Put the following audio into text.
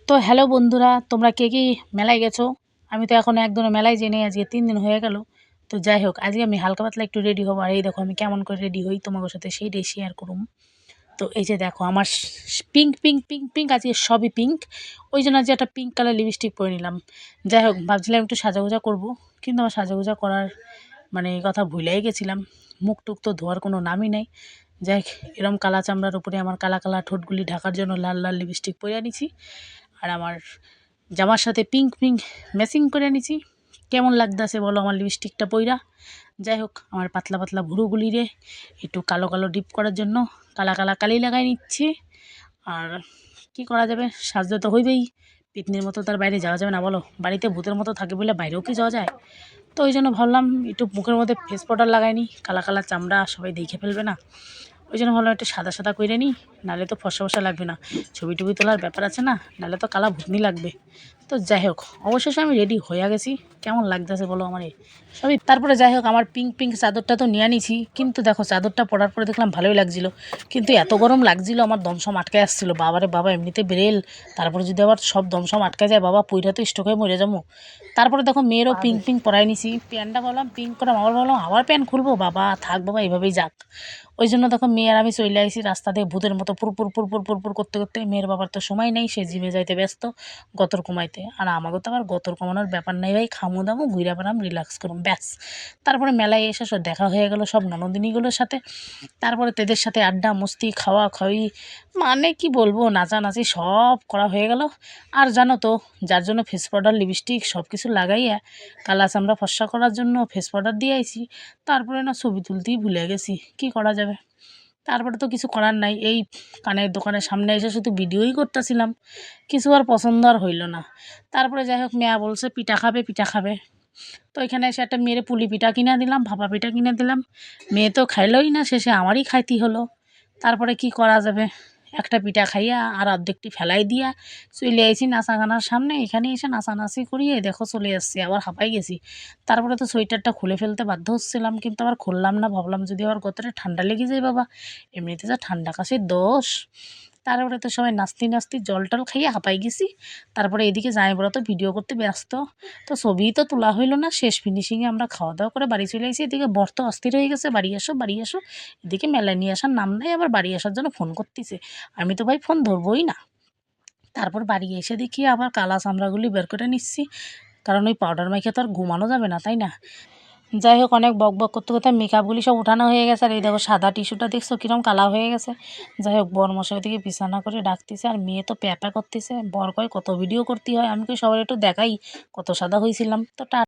তো হ্যালো বন্ধুরা, তোমরা কে কি মেলায় গেছো? আমি তো এখন একদিনও মেলায় যাইনি, আজকে ৩ দিন হয়ে গেল। তো যাই হোক, আজকে আমি হালকা পাতলা একটু রেডি হবো। আর এই দেখো আমি কেমন করে রেডি হই, তোমাদের সাথে সেইটাই শেয়ার করুম। তো এই যে দেখো আমার পিঙ্ক পিঙ্ক পিঙ্ক পিঙ্ক, আজকে সবই পিঙ্ক। ওই জন্য আজকে একটা পিঙ্ক কালার লিপস্টিক পরে নিলাম। যাই হোক, ভাবছিলাম একটু সাজাগোজা করব, কিন্তু আমার সাজাগোজা করার কথা ভুলেই গেছিলাম। মুখ টুক তো ধোয়ার কোনো নামই নাই। যাই হোক, এরম কালা চামড়ার উপরে আমার কালা কালা ঠোঁটগুলি ঢাকার জন্য লাল লাল লিপস্টিক পরে আনিছি। আর আমার জামার সাথে পিঙ্ক পিঙ্ক ম্যাচিং করে নিছি। কেমন লাগতেছে বলো আমার লিপস্টিকটা পইরা? যাই হোক, আমার পাতলা পাতলা ভুরুগুলিরে একটু কালো কালো ডিপ করার জন্য কালা কালা কালি লাগাই নিচ্ছি। আর কি করা যাবে, সাজতে তো হইবেই। পিতনির মতো তার বাইরে যাওয়া যাবে না বলো? বাড়িতে ভূতের মতো থাকে বলে বাইরেও কি যাওয়া যায়? তো ওই জন্য ভাবলাম একটু মুখের মধ্যে ফেস পাউডার লাগাই নি, কালা কালা চামড়া সবাই দেখে ফেলবে না। ওই জন্য ভাবলাম একটু সাদা সাদা করে নিই, নাহলে তো ফর্সা ফর্সা লাগবে না। ছবি টবি তোলার ব্যাপার আছে না, নাহলে তো কালা ভূতনি লাগবে। তো যাই হোক, অবশেষে আমি রেডি হয়ে গেছি। কেমন লাগতেছে বলো আমার সবই? তারপরে যাই হোক, আমার পিঙ্ক পিঙ্ক চাদরটা তো নিয়ে নিছি, কিন্তু দেখো চাদরটা পরার পরে দেখলাম ভালোই লাগছিল, কিন্তু এত গরম লাগছিল আমার দমসম আটকে আসছিলো। বাবারে বাবা, এমনিতে বেরেল, তারপরে যদি আবার সব দমসম আটকে যায় বাবা, পুইরা তো স্ট্রোক হয়ে মরে যাবো। তারপরে দেখো মেয়েরও পিঙ্ক পিঙ্ক পরাই নিছি, প্যান্টটা ভাবলাম পিঙ্ক করাম, আবার ভাবলাম আবার প্যান্ট খুলবো, বাবা থাক বাবা এইভাবেই যাক। ওই জন্য দেখো মেয়ে আর আমি চলে আসি রাস্তা দিয়ে ভূতের মতো পুরপুর পুরপুর পুরপুর করতে করতে। মেয়ের বাবার তো সময় নেই, সে জিমে যাইতে ব্যস্ত গতর কমাইতে। আর আমাকে তো আবার গতর কমানোর ব্যাপার নেই ভাই, খামু দামু ঘুরে বেড়াম রিল্যাক্স করুম ব্যাস। তারপরে মেলায় এসে সব দেখা হয়ে গেল সব ননদিনীগুলোর সাথে। তারপরে তাদের সাথে আড্ডা মস্তি খাওয়া খাওয়ি, কি বলবো, নাচানাচি সব করা হয়ে গেল। আর জানো তো, যার জন্য ফেস পাউডার লিপস্টিক সব কিছু লাগাইয়া কালা চামড়া ফর্সা করার জন্য ফেস পাউডার দিয়ে আইছি, তারপরে না ছবি তুলতেই ভুলে গেছি। কি করা যাবে? তারপরে তো কিছু করার নাই, এই কানের দোকানের সামনে এসে শুধু ভিডিওই করতেছিলাম, কিছু আর পছন্দ আর হইল না। তারপরে যাই হোক, মেয়া বলছে পিঠা খাবে পিঠা খাবে। তো এখানে এসে একটা মেয়ের পুলি পিঠা কিনে দিলাম, ভাপা পিঠা কিনে দিলাম। মেয়ে তো খাইলই না, শেষে আমারই খাইতে হলো। তারপরে কি করা যাবে, একটা পিঠা খাইয়া আর অর্ধেকটি ফেলাই দিয়া চলে আইছি নাচাগানার সামনে। এখানে এসে নাচানাচি করিয়ে দেখো চলে আসছি, আবার হাঁপাই গেছি। তারপরে তো সোয়েটারটা খুলে ফেলতে বাধ্য হচ্ছিলাম, কিন্তু আবার খুললাম না, ভাবলাম যদি আবার গতরে ঠান্ডা লেগে যায় বাবা, এমনিতে যা ঠান্ডা কাশির দোষ। তারপরে তো সবাই নাচতে নাচতে জল টল খাইয়ে হাঁপাই গেছি। তারপরে এদিকে জামাইবাবুরা তো ভিডিও করতে ব্যস্ত, তো ছবি তো তোলা হইলো না। শেষ ফিনিশিংয়ে আমরা খাওয়া দাওয়া করে বাড়ি চলে আসি। এদিকে বর তো অস্থির হয়ে গেছে, বাড়ি আসো বাড়ি আসো। এদিকে মেলায় নিয়ে আসার নাম নেই, আবার বাড়ি আসার জন্য ফোন করতেছে। আমি তো ভাই ফোন ধরবই না। তারপর বাড়ি এসে দেখি আবার কালা চামড়াগুলি বের করে নিচ্ছি, কারণ ওই পাউডার মাইখে তো আর ঘুমানো যাবে না, তাই না? যাই হোক, অনেক বক বক করতে করতে মেকআপগুলি সব উঠানো হয়ে গেছে। আর এই দেখো সাদা টিস্যুটা দেখছো কিরম কালা হয়ে গেছে। যাই হোক, বর মশাই থেকে বিছানা করে ডাকতেছে, আর মেয়ে তো প্যাপা করতেছে। বর কয় কত ভিডিও করতে হয়, আমি কই সবার একটু দেখাই কত সাদা হয়েছিলাম। তো